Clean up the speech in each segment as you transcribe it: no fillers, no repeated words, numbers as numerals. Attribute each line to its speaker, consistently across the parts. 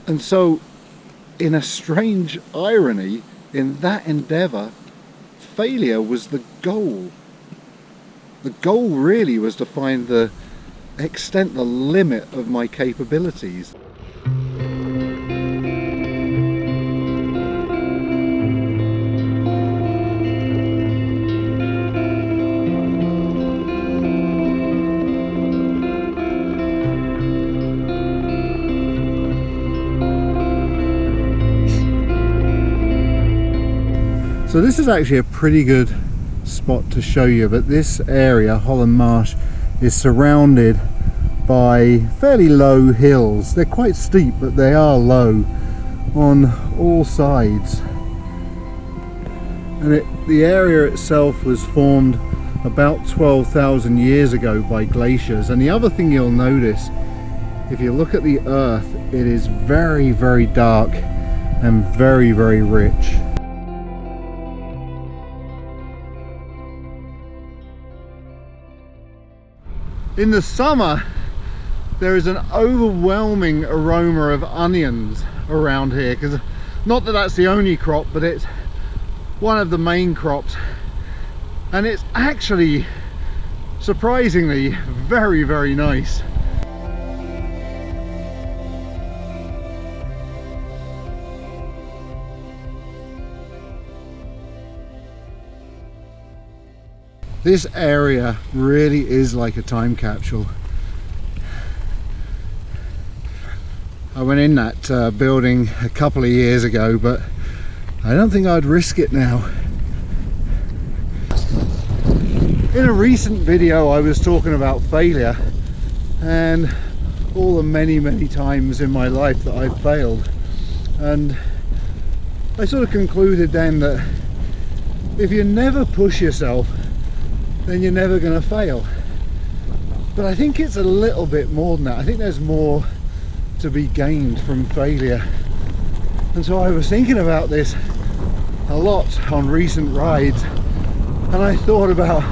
Speaker 1: And so, in a strange irony, in that endeavour, failure was the goal. The goal really was to find the extent, the limit of my capabilities. So this is actually a pretty good spot to show you, but this area, Holland Marsh, is surrounded by fairly low hills. They're quite steep, but they are low on all sides. And the area itself was formed about 12,000 years ago by glaciers. And the other thing you'll notice, if you look at the earth, it is very, very dark and very, very rich. In the summer, there is an overwhelming aroma of onions around here, because not that that's the only crop, but it's one of the main crops, and it's actually surprisingly very, very nice. This area really is like a time capsule. I went in that building a couple of years ago, but I don't think I'd risk it now. In a recent video I was talking about failure and all the many times in my life that I've failed, and I sort of concluded then that if you never push yourself, then you're never going to fail. But I think it's a little bit more than that. I think there's more to be gained from failure. And so I was thinking about this a lot on recent rides, and I thought about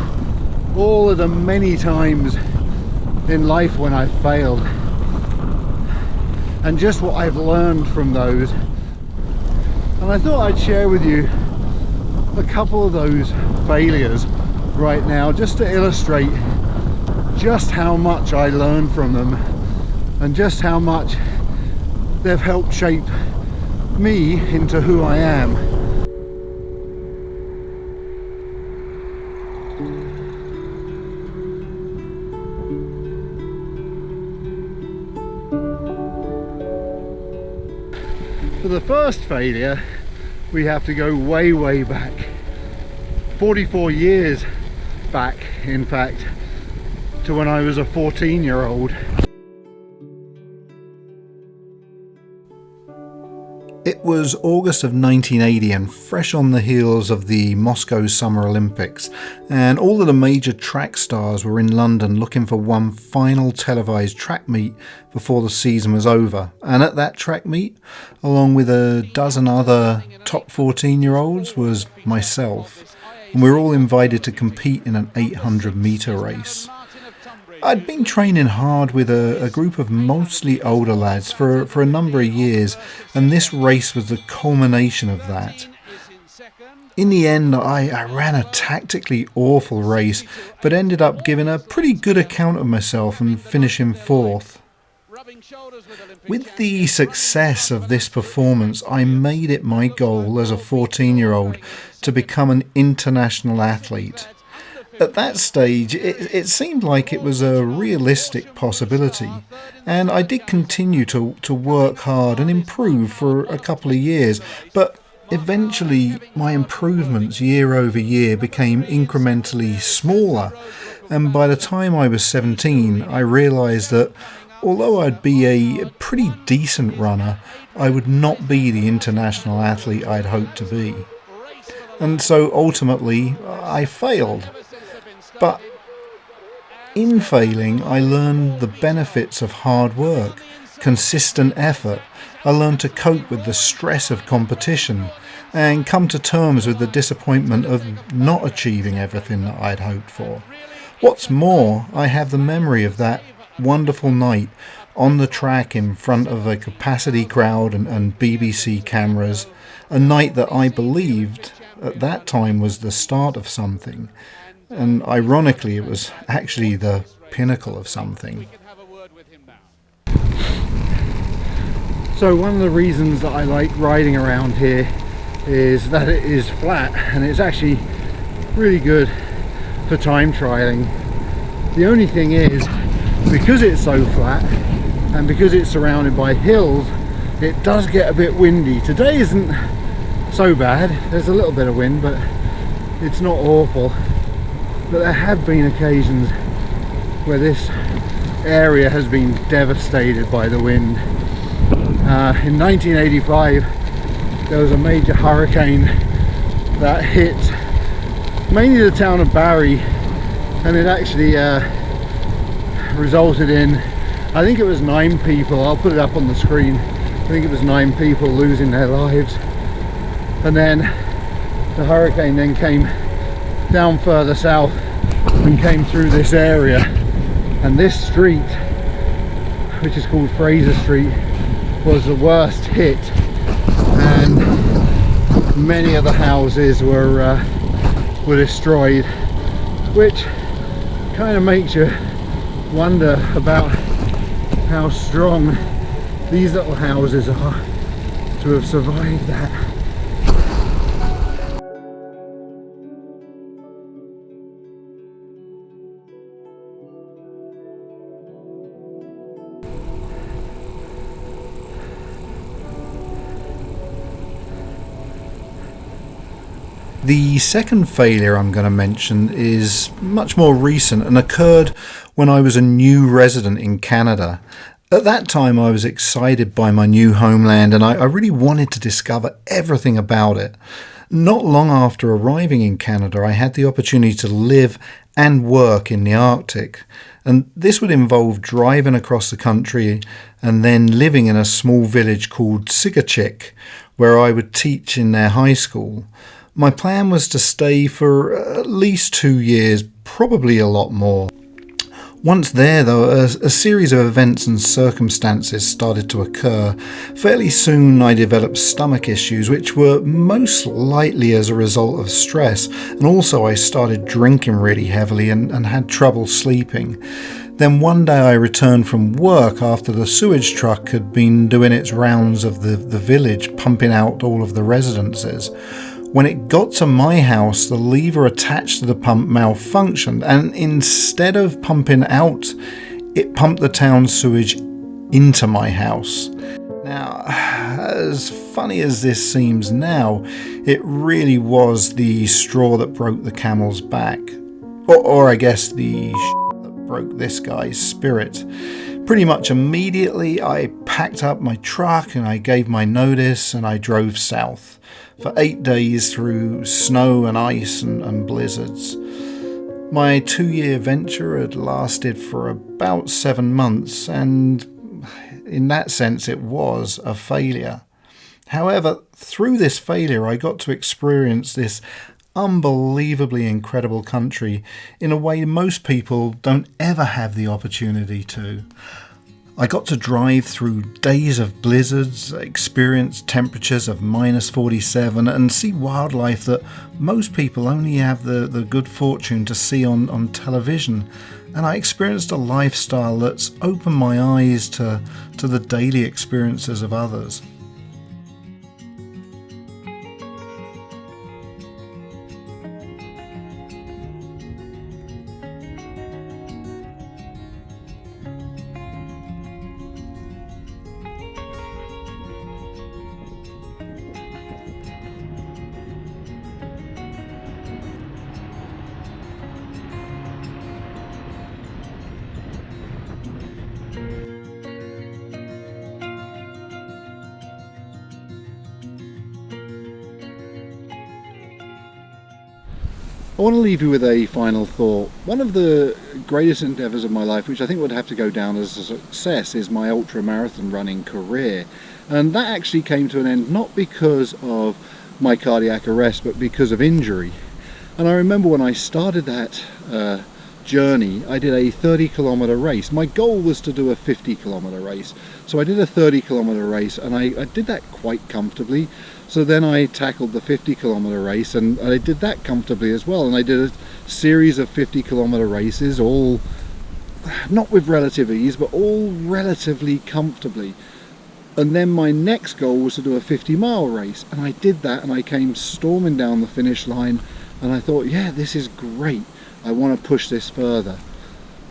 Speaker 1: all of the many times in life when I've failed and just what I've learned from those. And I thought I'd share with you a couple of those failures right now, just to illustrate just how much I learned from them and just how much they've helped shape me into who I am. For the first failure, we have to go way back, 44 years back, in fact, to when I was a 14-year-old. It was August of 1980 and fresh on the heels of the Moscow Summer Olympics, and all of the major track stars were in London looking for one final televised track meet before the season was over. And at that track meet, along with a dozen other top 14-year-olds, was myself, and we were all invited to compete in an 800-metre race. I'd been training hard with a group of mostly older lads for a number of years, and this race was the culmination of that. In the end, I ran a tactically awful race, but ended up giving a pretty good account of myself and finishing fourth. With the success of this performance, I made it my goal as a 14-year-old to become an international athlete. At that stage, it seemed like it was a realistic possibility, and I did continue to work hard and improve for a couple of years, but eventually my improvements year over year became incrementally smaller, and by the time I was 17, I realised that although I'd be a pretty decent runner, I would not be the international athlete I'd hoped to be. And so ultimately, I failed. But in failing, I learned the benefits of hard work, consistent effort. I learned to cope with the stress of competition and come to terms with the disappointment of not achieving everything that I'd hoped for. What's more, I have the memory of that wonderful night on the track in front of a capacity crowd and BBC cameras, a night that I believed at that time was the start of something. And ironically, it was actually the pinnacle of something. So one of the reasons that I like riding around here is that it is flat, and it's actually really good for time trialing. The only thing is, because it's so flat and because it's surrounded by hills, it does get a bit windy. Today isn't so bad, there's a little bit of wind, but it's not awful. But there have been occasions where this area has been devastated by the wind. In 1985 there was a major hurricane that hit mainly the town of Barry, and it actually resulted in, I think it was 9 people, I'll put it up on the screen, I think it was 9 people losing their lives. And then the hurricane then came down further south and came through this area, and this street, which is called Fraser Street, was the worst hit, and many of the houses were destroyed, which kind of makes you wonder about how strong these little houses are to have survived that. The second failure I'm going to mention is much more recent and occurred when I was a new resident in Canada. At that time I was excited by my new homeland, and I really wanted to discover everything about it. Not long after arriving in Canada, I had the opportunity to live and work in the Arctic, and this would involve driving across the country and then living in a small village called Sigachik, where I would teach in their high school. My plan was to stay for at least 2 years, probably a lot more. Once there, though, a series of events and circumstances started to occur. Fairly soon I developed stomach issues, which were most likely as a result of stress, and also I started drinking really heavily and had trouble sleeping. Then one day I returned from work after the sewage truck had been doing its rounds of the village, pumping out all of the residences. When it got to my house, the lever attached to the pump malfunctioned, and instead of pumping out, it pumped the town sewage into my house. Now, as funny as this seems now, it really was the straw that broke the camel's back. Or I guess the that broke this guy's spirit. Pretty much immediately, I packed up my truck and I gave my notice, and I drove south for 8 days through snow and ice and blizzards. My 2-year venture had lasted for about 7 months, and in that sense it was a failure. However, through this failure I got to experience this unbelievably incredible country in a way most people don't ever have the opportunity to. I got to drive through days of blizzards, experience temperatures of -47, and see wildlife that most people only have the good fortune to see on television. And I experienced a lifestyle that's opened my eyes to the daily experiences of others. I want to leave you with a final thought. One of the greatest endeavours of my life, which I think would have to go down as a success, is my ultra-marathon running career. And that actually came to an end not because of my cardiac arrest, but because of injury. And I remember when I started that journey, I did a 30-kilometer race. My goal was to do a 50-kilometer race. So I did a 30-kilometer race, and I did that quite comfortably. So then I tackled the 50-kilometer race, and I did that comfortably as well. And I did a series of 50-kilometer races, all not with relative ease, but all relatively comfortably. And then my next goal was to do a 50-mile race, and I did that, and I came storming down the finish line, and I thought, yeah, this is great. I want to push this further.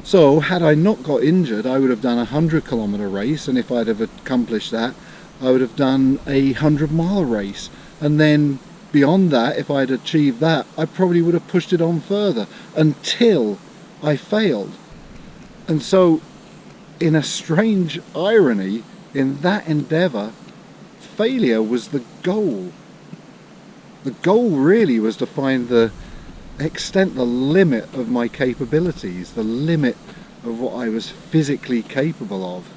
Speaker 1: So had I not got injured, I would have done a 100-kilometer race, and if I'd have accomplished that, I would have done a 100-mile race. And then beyond that, if I'd achieved that, I probably would have pushed it on further until I failed. And so, in a strange irony, in that endeavour, failure was the goal. The goal really was to find the extent, the limit of my capabilities, the limit of what I was physically capable of.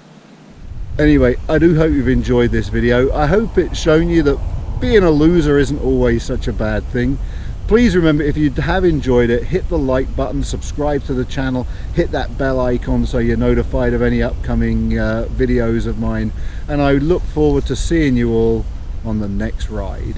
Speaker 1: Anyway, I do hope you've enjoyed this video. I hope it's shown you that being a loser isn't always such a bad thing. Please remember, if you have enjoyed it, hit the like button, subscribe to the channel, hit that bell icon so you're notified of any upcoming videos of mine, and I look forward to seeing you all on the next ride.